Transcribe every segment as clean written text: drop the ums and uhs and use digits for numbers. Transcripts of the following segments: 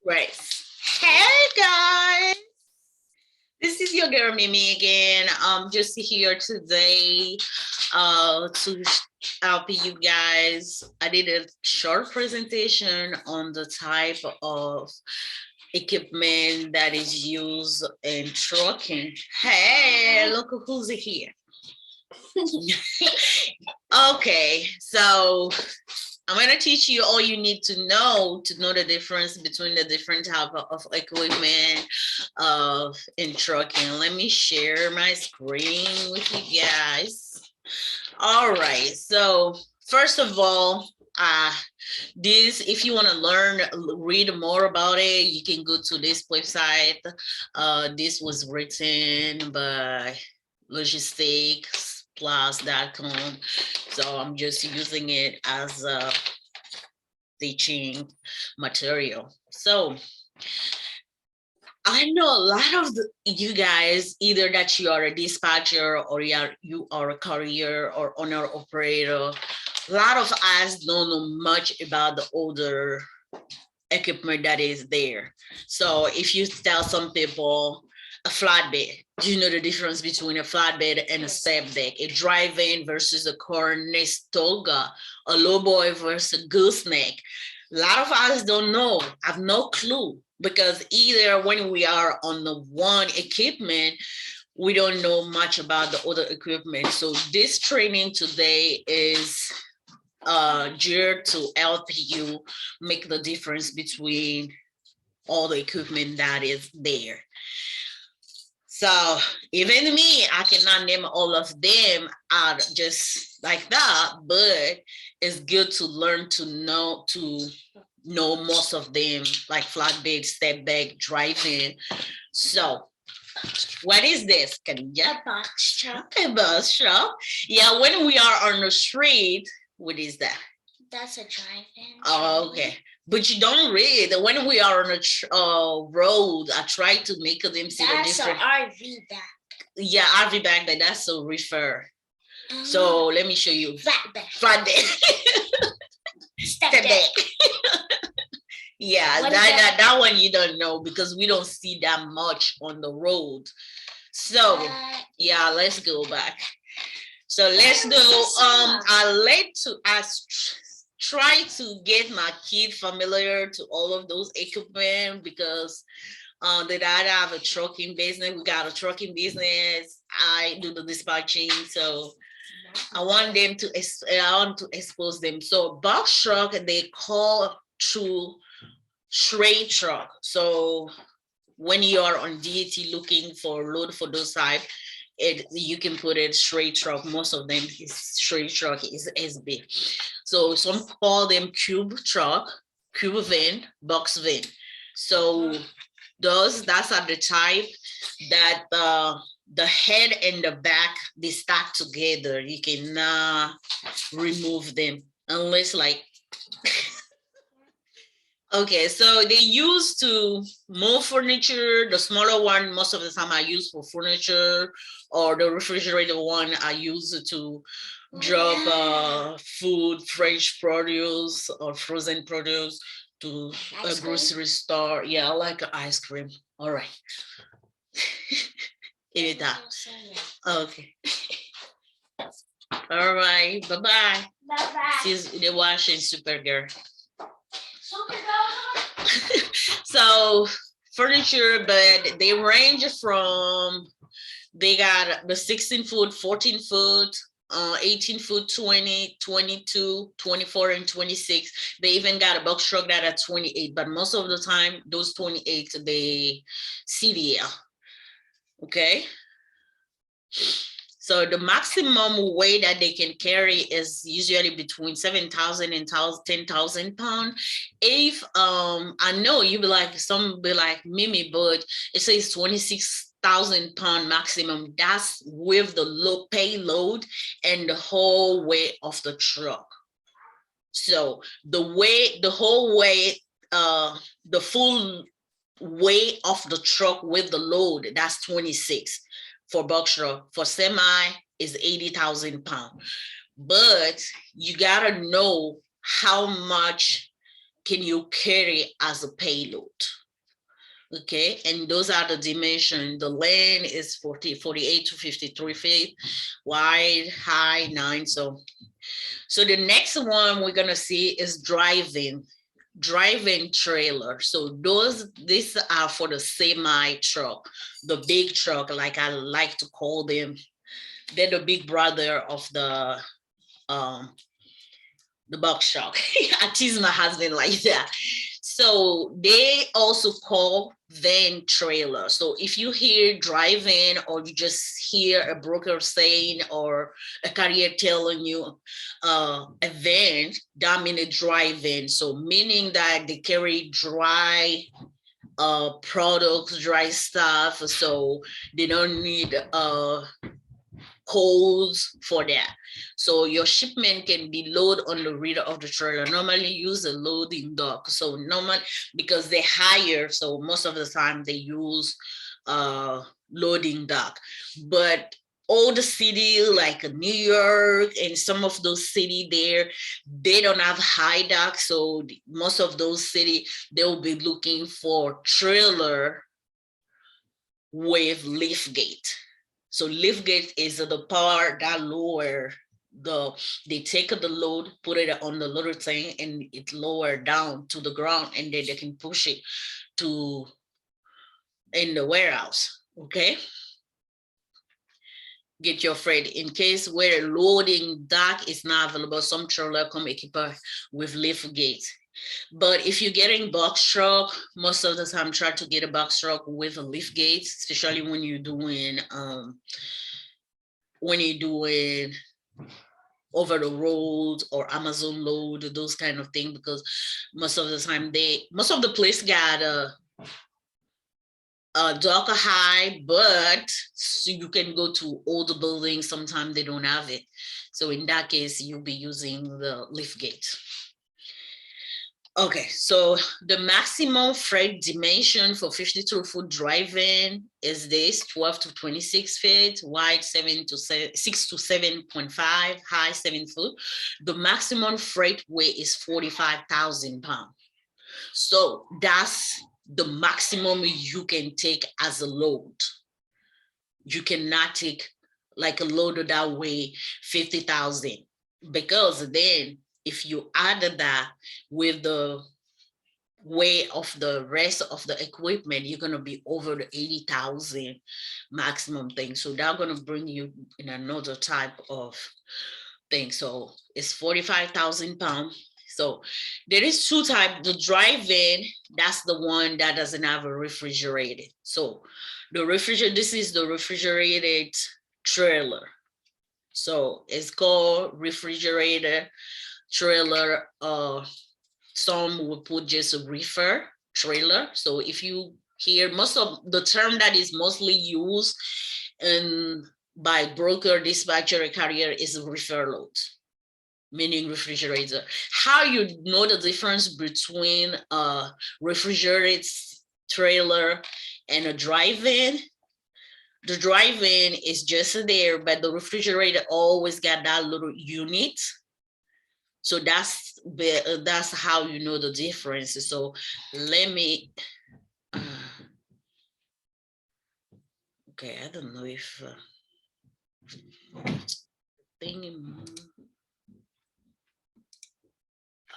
Right. Hey guys, this is your girl Mimi again. Just here today to help you guys. I did a short presentation on the type of equipment that is used in trucking. Hey, look who's here. Okay, so I'm gonna teach you all you need to know the difference between the different type of equipment of in trucking. Let me share my screen with you guys. All right, so first of all, this if you want to learn, read more about it, you can go to this website. This was written by logisticsplus.com. So I'm just using it as a teaching material. So I know a lot of you guys, either that you are a dispatcher or you are a courier or owner operator. A lot of us don't know much about the older equipment that is there. So if you tell some people a flatbed, do you know the difference between a flatbed and a step deck? A drive-in versus a conestoga, a lowboy versus a gooseneck. A lot of us don't know, have no clue, because either when we are on the one equipment, we don't know much about the other equipment. So this training today is geared to help you make the difference between all the equipment that is there. So even me, I cannot name all of them out just like that, but it's good to learn to know most of them, like flatbed, step back, driving. So what is this? Can you box truck? A bus truck. Yeah, when we are on the street, what is that? That's a drive-in. Oh, okay. But you don't read. When we are on a road, I try to make them see the difference. That's an RV back. Yeah, RV back there. That's a refer. So let me show you. Flatbed. Flatbed. Step back. Yeah, that one you don't know because we don't see that much on the road. So yeah, let's go back. So let's go. I try to get my kid familiar to all of those equipment because that I have a trucking business. We got a trucking business. I do the dispatching, so I want to expose them. So box truck they call through straight truck. So when you are on DAT looking for load for those type, you can put it straight truck. Most of them is straight truck is SB. So some call them cube truck, cube van, box van. So that's are the type that the head and the back they stack together. You cannot remove them unless like okay, so they used to move furniture. The smaller one, most of the time, I use for furniture, or the refrigerated one I use to drop food, fresh produce, or frozen produce to a grocery store. Yeah, I like ice cream. All right. Eat that. Okay. All right. Bye bye. Bye bye. She's the washing super girl. So furniture, but they range from they got the 16 foot, 14 foot, 18 foot, 20, 22, 24, and 26. They even got a box truck that are 28, but most of the time those 28 they CDL. Okay. So the maximum weight that they can carry is usually between 7,000 and 10,000 pounds. If I know you be like, some be like Mimi, but it says 26,000 pound maximum. That's with the low payload and the whole weight of the truck. So the whole weight, the full weight of the truck with the load, that's 26. For box truck. For semi is 80,000 pounds. But you gotta know how much can you carry as a payload? Okay, and those are the dimensions. The length is 48 to 53 feet, wide, high, 9. So the next one we're gonna see is driving trailer. So these are for the semi truck, the big truck, like I like to call them. They're the big brother of um the box truck. I tease my husband like that. So they also call van trailer. So if you hear driving, or you just hear a broker saying or a carrier telling you a van, that means a drive-in. So meaning that they carry dry products, dry stuff. So they don't need codes for that. So your shipment can be loaded on the rear of the trailer. Normally use a loading dock. So normally, because they're higher, so most of the time they use loading dock. But all the city like New York and some of those city there, they don't have high dock. So most of those city, they'll be looking for trailer with lift gate. So lift gate is the part that lower they take the load, put it on the little thing, and it lower down to the ground, and then they can push it to in the warehouse. Okay. Get your freight in case where loading dock is not available. Some trailer come equipped with lift gates. But if you're getting box truck, most of the time try to get a box truck with a lift gate, especially when you're doing over the road or Amazon load, those kind of things, because most of the time most of the place got a dock high, but so you can go to older buildings. Sometimes they don't have it. So in that case, you'll be using the lift gate. Okay, so the maximum freight dimension for 52-foot driving is this: 12 to 26 feet, wide 6 to 7.5, high 7 foot. The maximum freight weight is 45,000 pounds. So that's the maximum you can take as a load. You cannot take like a load that weigh 50,000, because then if you add that with the weight of the rest of the equipment, you're going to be over the 80,000 maximum thing. So that's going to bring you in another type of thing. So it's 45,000 pounds. So there is two types. The drive-in, that's the one that doesn't have a refrigerated. So this is the refrigerated trailer. So it's called refrigerator trailer. Some will put just a reefer trailer. So if you hear most of the term that is mostly used by broker, dispatcher, carrier is reefer load, meaning refrigerator. How you know the difference between a refrigerated trailer and a drive-in? The drive-in is just there, but the refrigerator always got that little unit. So that's how you know the difference. So let me, okay, I don't know if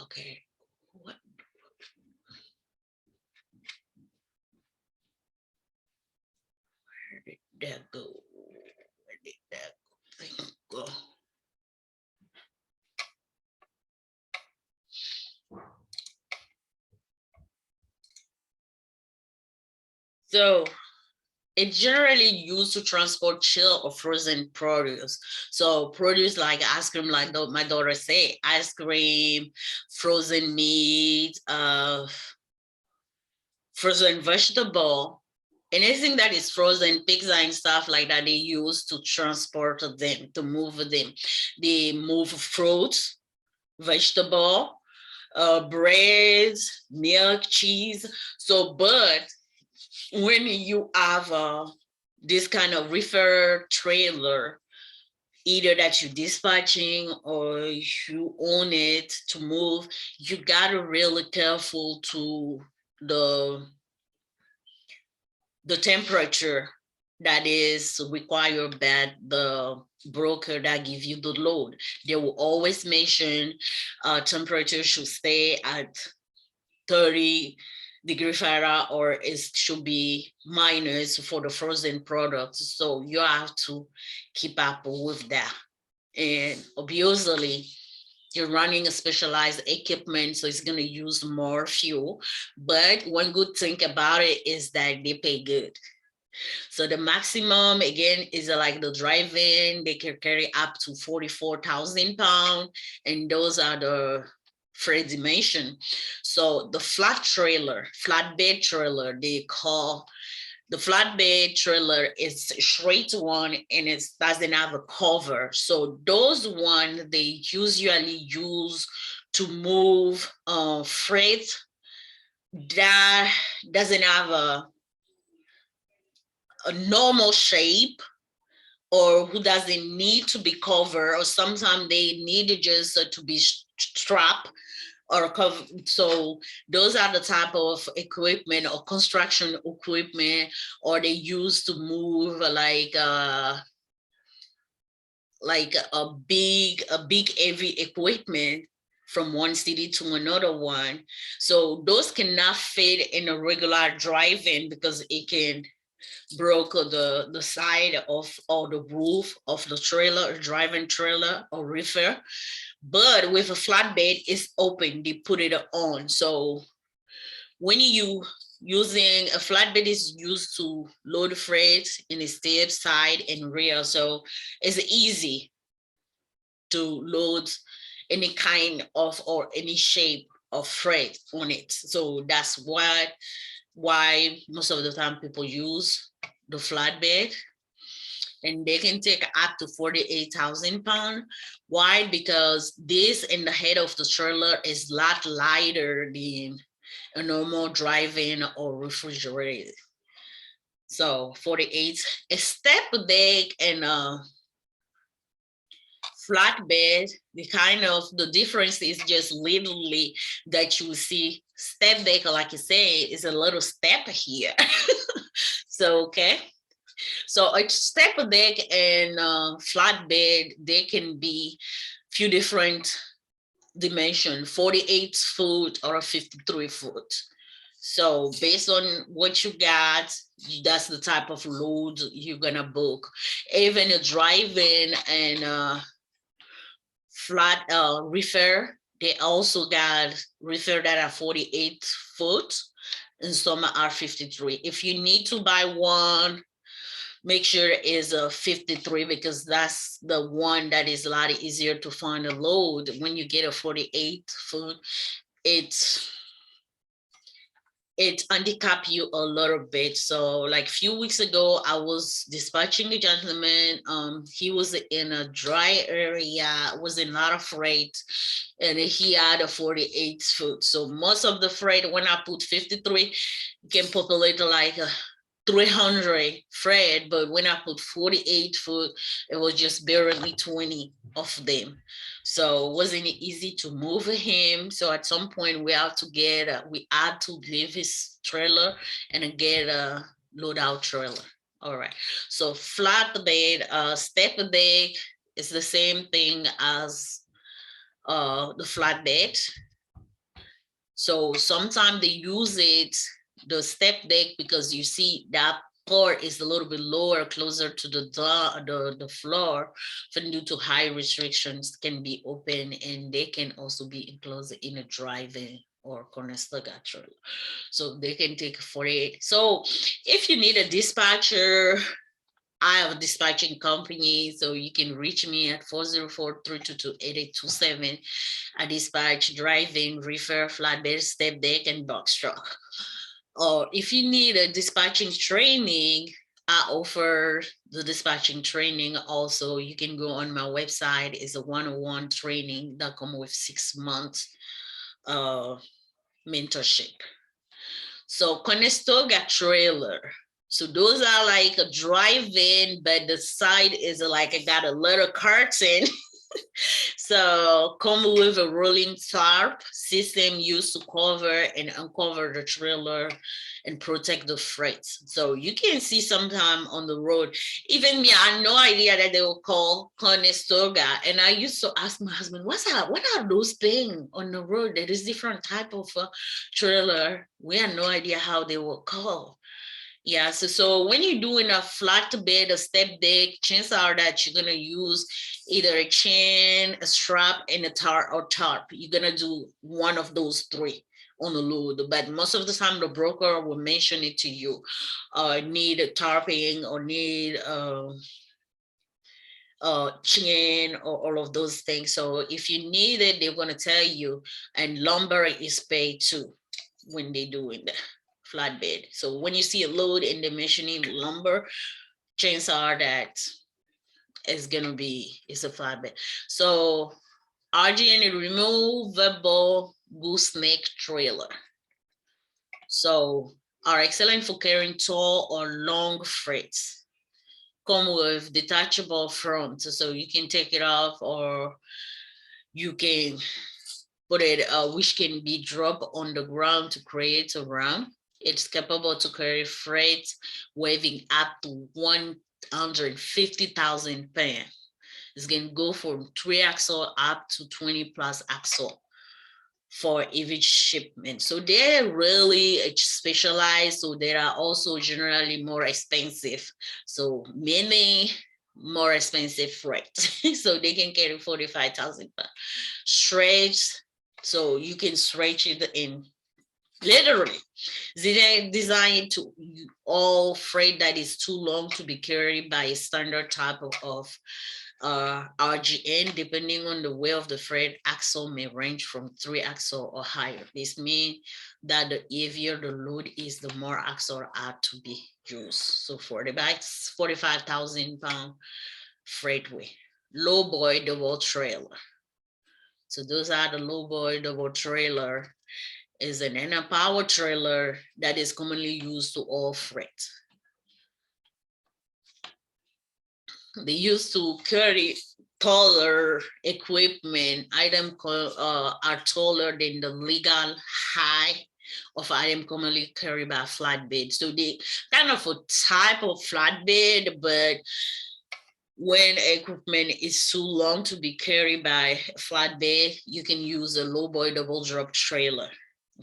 okay, what? Where did that go? Where did that thing go? So it's generally used to transport chilled or frozen produce. So produce like ice cream, like my daughter said, ice cream, frozen meat, frozen vegetable, anything that is frozen, pizza and stuff like that, they use to transport them, to move them. They move fruits, vegetable, breads, milk, cheese. So, but when you have this kind of reefer trailer, either that you're dispatching or you own it to move, you gotta really careful to the the temperature that is required by the broker that give you the load. They will always mention temperature should stay at 30 degree Fahrenheit, or it should be minus for the frozen products. So you have to keep up with that. And obviously, you're running a specialized equipment, so it's going to use more fuel. But one good thing about it is that they pay good. So the maximum again is like the drive-in, they can carry up to 44,000 pounds, and those are the freight dimension. So the flatbed trailer, they call the flatbed trailer is a straight one and it doesn't have a cover. So those one they usually use to move freight that doesn't have a normal shape, or who doesn't need to be covered, or sometimes they need just to be strapped or cover. So those are the type of equipment or construction equipment, or they use to move like a big heavy equipment from one city to another one. So those cannot fit in a regular drive-in because it can broke the side of or the roof of the trailer, driving trailer or reefer. But with a flatbed, it's open. They put it on. So when you using a flatbed is used to load freight in the step, side, and rear. So it's easy to load any kind of or any shape of freight on it. So that's why most of the time people use the flatbed, and they can take up to 48,000 pounds. Why? Because this in the head of the trailer is a lot lighter than a normal drive-in or refrigerated. So 48, a step deck and a flatbed, the difference is just literally that you see step deck, like you say, is a little step here. So, okay. So a step deck and flatbed, they can be few different dimension, 48 foot or 53 foot. So based on what you got, that's the type of load you're gonna book. Even a drive-in and flat reefer, they also got reefer that are 48 foot and some are 53. If you need to buy one, make sure it is a 53 because that's the one that is a lot easier to find a load. When you get a 48 foot, it handicap you a little bit. So like a few weeks ago, I was dispatching a gentleman. He was in a dry area, was in a lot of freight, and he had a 48 foot. So most of the freight, when I put 53, can populate like 300 freight, but when I put 48 foot, it was just barely 20 of them. So it wasn't easy to move him. So at some point we had to leave his trailer and get a load out trailer. All right. So flatbed, step deck is the same thing as the flatbed. So sometimes they use the step deck, because you see that part is a little bit lower, closer to the floor, for due to high restrictions can be open, and they can also be enclosed in a drive-in or conestoga trailer. So they can take 48. So if you need a dispatcher, I have a dispatching company, so you can reach me at 404-322-8827. I dispatch drive-in, reefer, flatbed, step deck, and box truck. Or if you need a dispatching training, I offer the dispatching training also. You can go on my website. It's a 101 training that come with 6 months mentorship. So Conestoga trailer. So those are like a drive-in, but the side is like I got a little curtain. So come with a rolling tarp system used to cover and uncover the trailer and protect the freight. So you can see sometime on the road. Even me, I had no idea that they were called conestoga. And I used to ask my husband, what's that? What are those things on the road? There is different type of trailer. We had no idea how they were called. Yeah, so when you're doing a flatbed, a step deck, chances are that you're gonna use either a chain, a strap, and a tarp. You're gonna do one of those three on the load. But most of the time, the broker will mention it to you. Need a tarping or need chain or all of those things. So if you need it, they're gonna tell you. And lumber is paid too when they do it. Flatbed. So when you see a load in the machining lumber, chances are that it's a flatbed. So RGN removable gooseneck trailer. So are excellent for carrying tall or long freights. Come with detachable front, so you can take it off or you can put it, which can be dropped on the ground to create a ramp. It's capable to carry freight weighing up to 150,000 pounds. It's going to go from 3 axle up to 20 plus axle for every shipment. So they're really specialized. So they are also generally more expensive. So many more expensive freight. So they can carry 45,000 pounds. Stretch, so you can stretch it in. Literally, they designed to all freight that is too long to be carried by a standard type of RGN. Depending on the weight of the freight, axle may range from 3 axle or higher. This means that the heavier the load is, the more axle are to be used. So for the bikes, 45,000 pound freight weight. Low boy double trailer. So those are the low boy double trailer. Is an inner power trailer that is commonly used to haul freight. They used to carry taller equipment. Items are taller than the legal height of item commonly carried by flatbed. So they kind of a type of flatbed, but when equipment is too long to be carried by flatbed, you can use a low boy double drop trailer.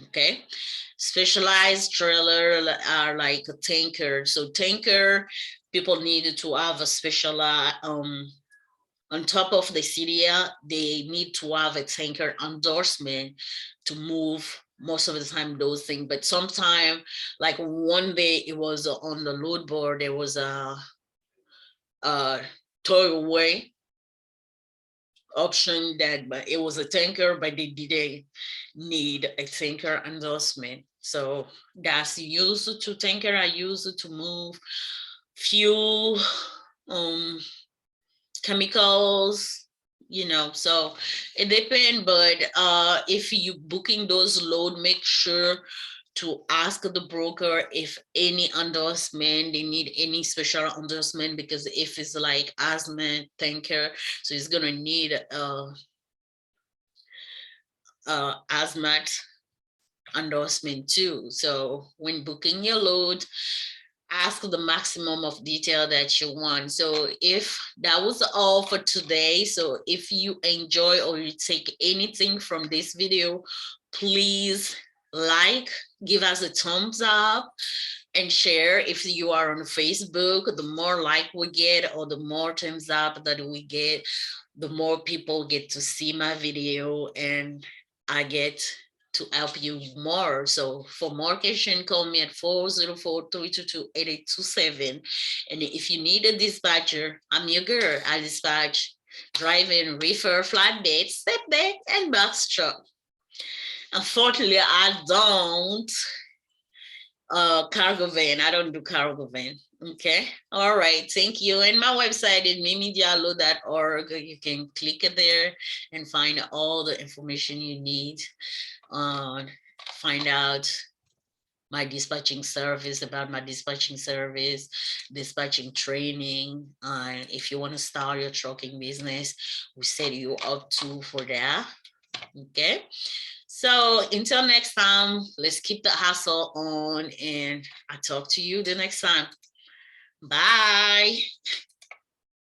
Okay, specialized trailer are like a tanker. So tanker, people needed to have a special on top of the CDL, they need to have a tanker endorsement to move most of the time those things. But sometimes, like one day it was on the load board, there was a towaway option that, but it was a tanker, but they didn't need a tanker endorsement. So that's used to tanker are used to move fuel, chemicals, so it depends. But if you booking those load, make sure to ask the broker if any endorsement, they need any special endorsement, because if it's like asthma tanker, so it's gonna need asthma endorsement too. So when booking your load, ask the maximum of detail that you want. So if that was all for today, so if you enjoy or you take anything from this video, please give us a thumbs up and share. If you are on Facebook, the more like we get or the more thumbs up that we get, the more people get to see my video and I get to help you more. So for more question, call me at 404-322-8827. And if you need a dispatcher, I'm your girl. I dispatch driving, reefer, flatbed, step deck, and box truck. Unfortunately, I don't cargo van. I don't do cargo van. Okay. All right. Thank you. And my website is mimidiallo.org. You can click it there and find all the information you need. Find out my dispatching service, about my dispatching service, dispatching training. And if you want to start your trucking business, we set you up to for that. Okay. So until next time, let's keep the hustle on, and I'll talk to you the next time. Bye.